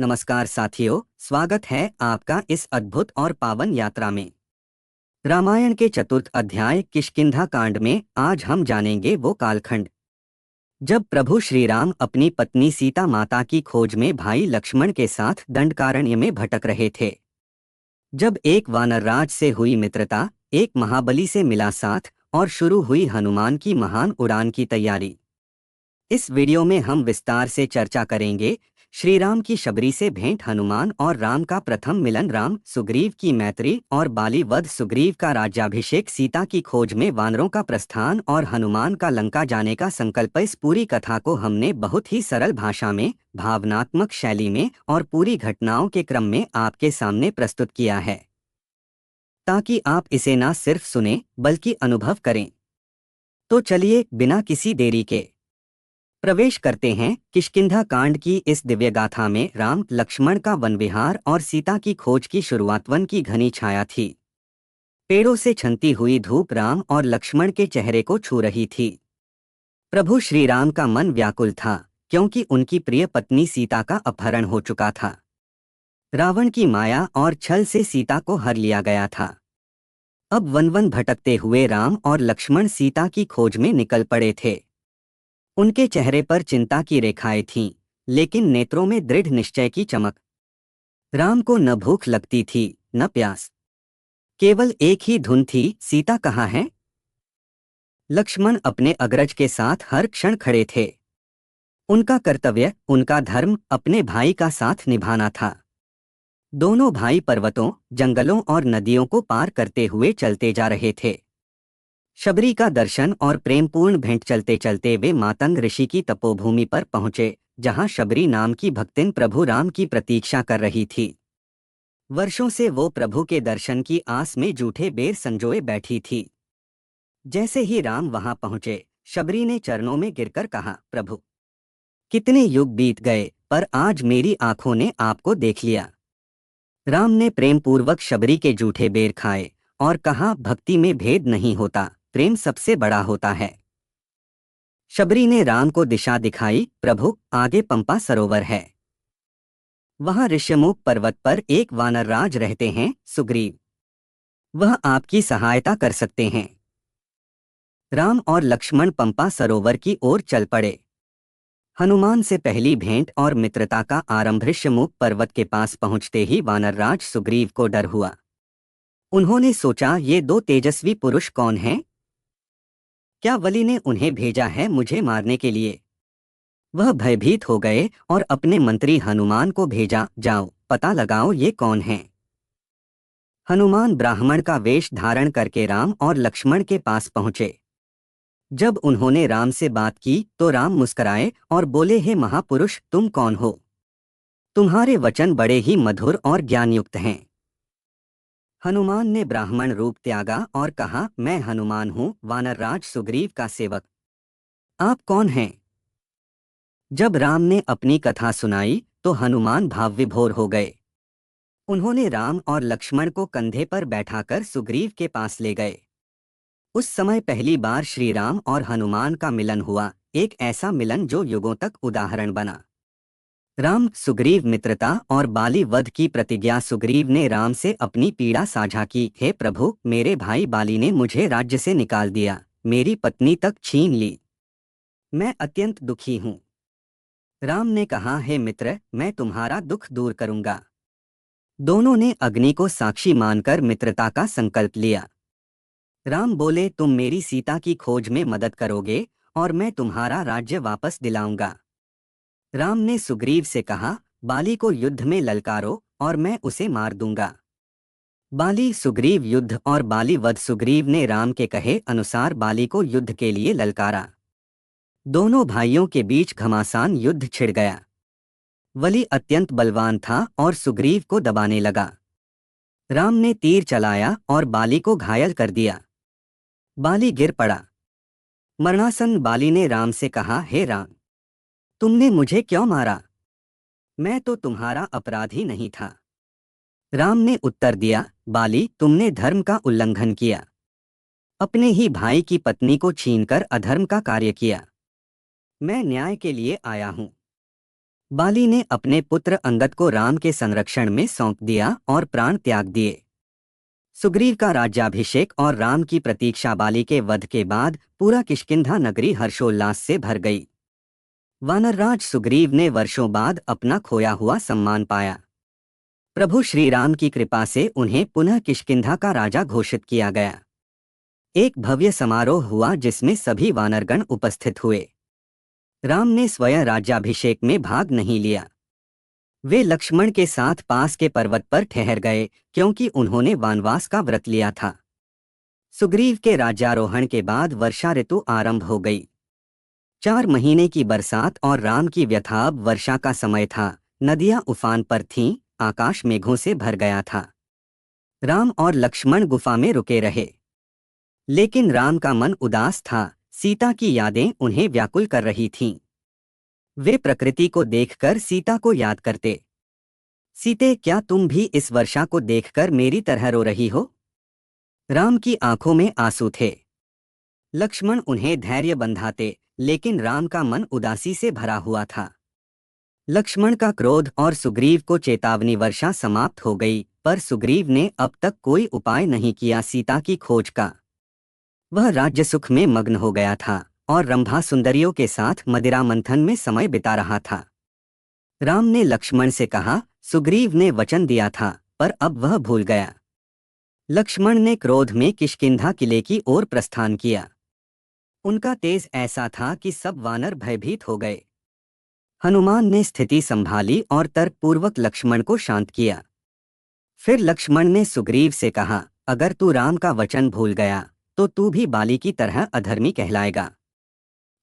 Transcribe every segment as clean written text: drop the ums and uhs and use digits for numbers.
नमस्कार साथियों, स्वागत है आपका इस अद्भुत और पावन यात्रा में। रामायण के चतुर्थ अध्याय किष्किंधा कांड में आज हम जानेंगे वो कालखंड जब प्रभु श्री राम अपनी पत्नी सीता माता की खोज में भाई लक्ष्मण के साथ दंडकारण्य में भटक रहे थे। जब एक वानरराज से हुई मित्रता, एक महाबली से मिला साथ और शुरू हुई हनुमान की महान उड़ान की तैयारी। इस वीडियो में हम विस्तार से चर्चा करेंगे श्री राम की शबरी से भेंट, हनुमान और राम का प्रथम मिलन, राम सुग्रीव की मैत्री और बाली वध, सुग्रीव का राज्याभिषेक, सीता की खोज में वानरों का प्रस्थान और हनुमान का लंका जाने का संकल्प। इस पूरी कथा को हमने बहुत ही सरल भाषा में, भावनात्मक शैली में और पूरी घटनाओं के क्रम में आपके सामने प्रस्तुत किया है, ताकि आप इसे न सिर्फ सुने बल्कि अनुभव करें। तो चलिए बिना किसी देरी के प्रवेश करते हैं किष्किंधा कांड की इस दिव्य गाथा में। राम लक्ष्मण का वन विहार और सीता की खोज की शुरुआत। वन की घनी छाया थी, पेड़ों से छनती हुई धूप राम और लक्ष्मण के चेहरे को छू रही थी। प्रभु श्री राम का मन व्याकुल था, क्योंकि उनकी प्रिय पत्नी सीता का अपहरण हो चुका था। रावण की माया और छल से सीता को हर लिया गया था। अब वन वन भटकते हुए राम और लक्ष्मण सीता की खोज में निकल पड़े थे। उनके चेहरे पर चिंता की रेखाएं थीं, लेकिन नेत्रों में दृढ़ निश्चय की चमक। राम को न भूख लगती थी न प्यास, केवल एक ही धुन थी, सीता कहाँ है। लक्ष्मण अपने अग्रज के साथ हर क्षण खड़े थे। उनका कर्तव्य, उनका धर्म अपने भाई का साथ निभाना था। दोनों भाई पर्वतों, जंगलों और नदियों को पार करते हुए चलते जा रहे थे। शबरी का दर्शन और प्रेमपूर्ण भेंट। चलते चलते वे मातंग ऋषि की तपोभूमि पर पहुंचे, जहां शबरी नाम की भक्तिन प्रभु राम की प्रतीक्षा कर रही थी। वर्षों से वो प्रभु के दर्शन की आस में जूठे बेर संजोए बैठी थी। जैसे ही राम वहां पहुंचे, शबरी ने चरणों में गिरकर कहा, प्रभु, कितने युग बीत गए, पर आज मेरी आंखों ने आपको देख लिया। राम ने प्रेमपूर्वक शबरी के जूठे बेर खाए और कहा, भक्ति में भेद नहीं होता, प्रेम सबसे बड़ा होता है। शबरी ने राम को दिशा दिखाई, प्रभु, आगे पंपा सरोवर है। वहां ऋष्यमुख पर्वत पर एक वानरराज रहते हैं, सुग्रीव। वह आपकी सहायता कर सकते हैं। राम और लक्ष्मण पंपा सरोवर की ओर चल पड़े। हनुमान से पहली भेंट और मित्रता का आरंभ। ऋष्यमुख पर्वत के पास पहुंचते ही वानरराज सुग्रीव को डर हुआ। उन्होंने सोचा, ये दो तेजस्वी पुरुष कौन हैं? क्या बलि ने उन्हें भेजा है मुझे मारने के लिए? वह भयभीत हो गए और अपने मंत्री हनुमान को भेजा, जाओ पता लगाओ ये कौन हैं। हनुमान ब्राह्मण का वेश धारण करके राम और लक्ष्मण के पास पहुंचे। जब उन्होंने राम से बात की तो राम मुस्कुराए और बोले, हे महापुरुष, तुम कौन हो? तुम्हारे वचन बड़े ही मधुर और ज्ञानयुक्त हैं। हनुमान ने ब्राह्मण रूप त्यागा और कहा, मैं हनुमान हूँ, वानरराज सुग्रीव का सेवक। आप कौन हैं? जब राम ने अपनी कथा सुनाई तो हनुमान भावविभोर हो गए। उन्होंने राम और लक्ष्मण को कंधे पर बैठाकर सुग्रीव के पास ले गए। उस समय पहली बार श्री राम और हनुमान का मिलन हुआ, एक ऐसा मिलन जो युगों तक उदाहरण बना। राम सुग्रीव मित्रता और बाली वध की प्रतिज्ञा। सुग्रीव ने राम से अपनी पीड़ा साझा की, हे प्रभु, मेरे भाई बाली ने मुझे राज्य से निकाल दिया, मेरी पत्नी तक छीन ली। मैं अत्यंत दुखी हूँ। राम ने कहा, हे मित्र, मैं तुम्हारा दुख दूर करूंगा। दोनों ने अग्नि को साक्षी मानकर मित्रता का संकल्प लिया। राम बोले, तुम मेरी सीता की खोज में मदद करोगे और मैं तुम्हारा राज्य वापस दिलाऊंगा। राम ने सुग्रीव से कहा, बाली को युद्ध में ललकारो और मैं उसे मार दूंगा। बाली सुग्रीव युद्ध और बाली वध। सुग्रीव ने राम के कहे अनुसार बाली को युद्ध के लिए ललकारा। दोनों भाइयों के बीच घमासान युद्ध छिड़ गया। बलि अत्यंत बलवान था और सुग्रीव को दबाने लगा। राम ने तीर चलाया और बाली को घायल कर दिया। बाली गिर पड़ा। मरणासन बाली ने राम से कहा, हे राम, तुमने मुझे क्यों मारा? मैं तो तुम्हारा अपराधी नहीं था। राम ने उत्तर दिया, बाली, तुमने धर्म का उल्लंघन किया। अपने ही भाई की पत्नी को छीनकर अधर्म का कार्य किया। मैं न्याय के लिए आया हूं। बाली ने अपने पुत्र अंगद को राम के संरक्षण में सौंप दिया और प्राण त्याग दिए। सुग्रीव का राज्याभिषेक और राम की प्रतीक्षा बाली के वध के बाद पूरा किष्किंधा नगरी हर्षोल्लास से भर गई। वानरराज सुग्रीव ने वर्षों बाद अपना खोया हुआ सम्मान पाया। प्रभु श्री राम की कृपा से उन्हें पुनः किष्किंधा का राजा घोषित किया गया। एक भव्य समारोह हुआ जिसमें सभी वानरगण उपस्थित हुए। राम ने स्वयं राज्याभिषेक में भाग नहीं लिया। वे लक्ष्मण के साथ पास के पर्वत पर ठहर गए क्योंकि उन्होंने वनवास का व्रत लिया था। सुग्रीव के राज्यारोहण के बाद वर्षा ऋतु आरंभ हो गई। 4 महीने की बरसात और राम की व्यथा। अब वर्षा का समय था, नदियां उफान पर थीं, आकाश मेघों से भर गया था। राम और लक्ष्मण गुफा में रुके रहे, लेकिन राम का मन उदास था। सीता की यादें उन्हें व्याकुल कर रही थीं। वे प्रकृति को देखकर सीता को याद करते। सीते, क्या तुम भी इस वर्षा को देखकर मेरी तरह रो रही हो? राम की आंखों में आंसू थे। लक्ष्मण उन्हें धैर्य बंधाते, लेकिन राम का मन उदासी से भरा हुआ था। लक्ष्मण का क्रोध और सुग्रीव को चेतावनी। वर्षा समाप्त हो गई, पर सुग्रीव ने अब तक कोई उपाय नहीं किया सीता की खोज का। वह राज्य सुख में मग्न हो गया था और रंभा सुंदरियों के साथ मदिरा मंथन में समय बिता रहा था। राम ने लक्ष्मण से कहा, सुग्रीव ने वचन दिया था, पर अब वह भूल गया। लक्ष्मण ने क्रोध में किष्किंधा किले की ओर प्रस्थान किया। उनका तेज ऐसा था कि सब वानर भयभीत हो गए। हनुमान ने स्थिति संभाली और तर्कपूर्वक लक्ष्मण को शांत किया। फिर लक्ष्मण ने सुग्रीव से कहा, अगर तू राम का वचन भूल गया तो तू भी बाली की तरह अधर्मी कहलाएगा।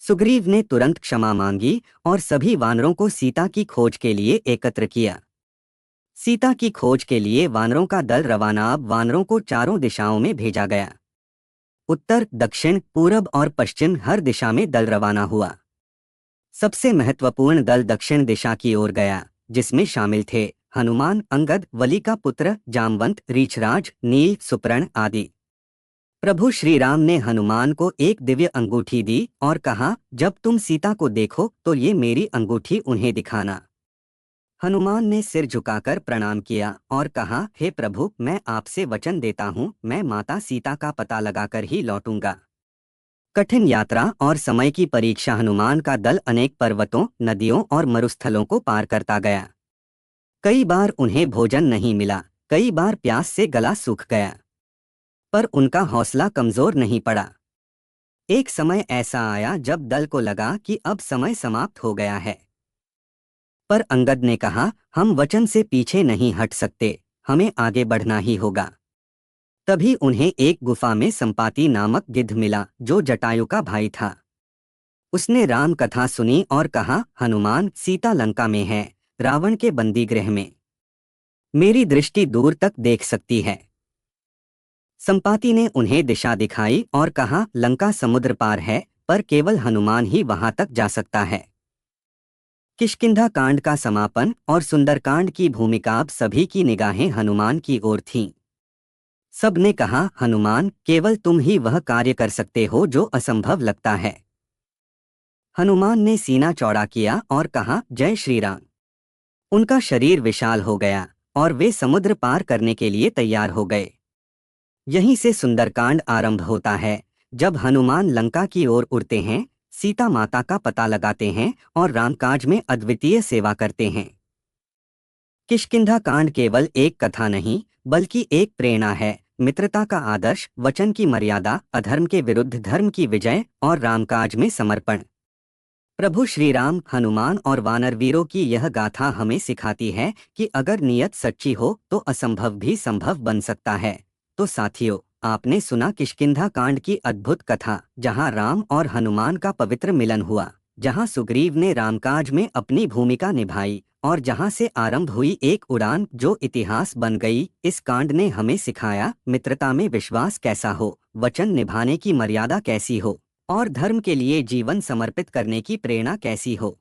सुग्रीव ने तुरंत क्षमा मांगी और सभी वानरों को सीता की खोज के लिए एकत्र किया। सीता की खोज के लिए वानरों का दल रवाना। अब वानरों को चारों दिशाओं में भेजा गया। उत्तर, दक्षिण, पूरब और पश्चिम हर दिशा में दल रवाना हुआ। सबसे महत्वपूर्ण दल दक्षिण दिशा की ओर गया, जिसमें शामिल थे हनुमान, अंगद, वली का पुत्र, जामवंत, रीछराज, नील, सुपर्ण आदि। प्रभु श्री राम ने हनुमान को एक दिव्य अंगूठी दी और कहा, जब तुम सीता को देखो तो ये मेरी अंगूठी उन्हें दिखाना। हनुमान ने सिर झुकाकर प्रणाम किया और कहा, हे प्रभु, मैं आपसे वचन देता हूँ, मैं माता सीता का पता लगाकर ही लौटूंगा। कठिन यात्रा और समय की परीक्षा। हनुमान का दल अनेक पर्वतों, नदियों और मरुस्थलों को पार करता गया। कई बार उन्हें भोजन नहीं मिला, कई बार प्यास से गला सूख गया, पर उनका हौसला कमजोर नहीं पड़ा। एक समय ऐसा आया जब दल को लगा कि अब समय समाप्त हो गया है। पर अंगद ने कहा, हम वचन से पीछे नहीं हट सकते, हमें आगे बढ़ना ही होगा। तभी उन्हें एक गुफा में संपाति नामक गिद्ध मिला, जो जटायु का भाई था। उसने राम कथा सुनी और कहा, हनुमान, सीता लंका में है, रावण के बंदीगृह में। मेरी दृष्टि दूर तक देख सकती है। संपाति ने उन्हें दिशा दिखाई और कहा, लंका समुद्र पार है, पर केवल हनुमान ही वहां तक जा सकता है। किष्किंधा कांड का समापन और सुंदरकांड की भूमिका। अब सभी की निगाहें हनुमान की ओर थीं। सब ने कहा, हनुमान, केवल तुम ही वह कार्य कर सकते हो जो असंभव लगता है। हनुमान ने सीना चौड़ा किया और कहा, जय श्री राम। उनका शरीर विशाल हो गया और वे समुद्र पार करने के लिए तैयार हो गए। यहीं से सुंदरकांड आरंभ होता है, जब हनुमान लंका की ओर उड़ते हैं, सीता माता का पता लगाते हैं और रामकाज में अद्वितीय सेवा करते हैं। किष्किंधा कांड केवल एक कथा नहीं, बल्कि एक प्रेरणा है। मित्रता का आदर्श, वचन की मर्यादा, अधर्म के विरुद्ध धर्म की विजय और रामकाज में समर्पण। प्रभु श्री राम, हनुमान और वानरवीरों की यह गाथा हमें सिखाती है कि अगर नियत सच्ची हो तो असंभव भी संभव बन सकता है। तो साथियों, आपने सुना किष्किंधा कांड की अद्भुत कथा, जहां राम और हनुमान का पवित्र मिलन हुआ, जहां सुग्रीव ने रामकाज में अपनी भूमिका निभाई और जहां से आरंभ हुई एक उड़ान जो इतिहास बन गई। इस कांड ने हमें सिखाया, मित्रता में विश्वास कैसा हो, वचन निभाने की मर्यादा कैसी हो और धर्म के लिए जीवन समर्पित करने की प्रेरणा कैसी हो।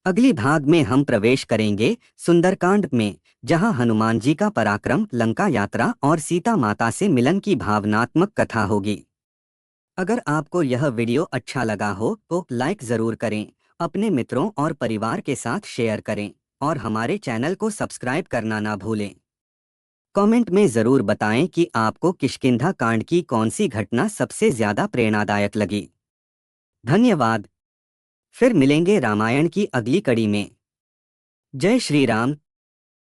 अगली भाग में हम प्रवेश करेंगे सुंदरकांड में, जहां हनुमान जी का पराक्रम, लंका यात्रा और सीता माता से मिलन की भावनात्मक कथा होगी। अगर आपको यह वीडियो अच्छा लगा हो तो लाइक जरूर करें अपने मित्रों और परिवार के साथ शेयर करें और हमारे चैनल को सब्सक्राइब करना ना भूलें। कमेंट में ज़रूर बताएं कि आपको किष्किंधा कांड की कौन सी घटना सबसे ज़्यादा प्रेरणादायक लगी। धन्यवाद। फिर मिलेंगे रामायण की अगली कड़ी में। जय श्री राम।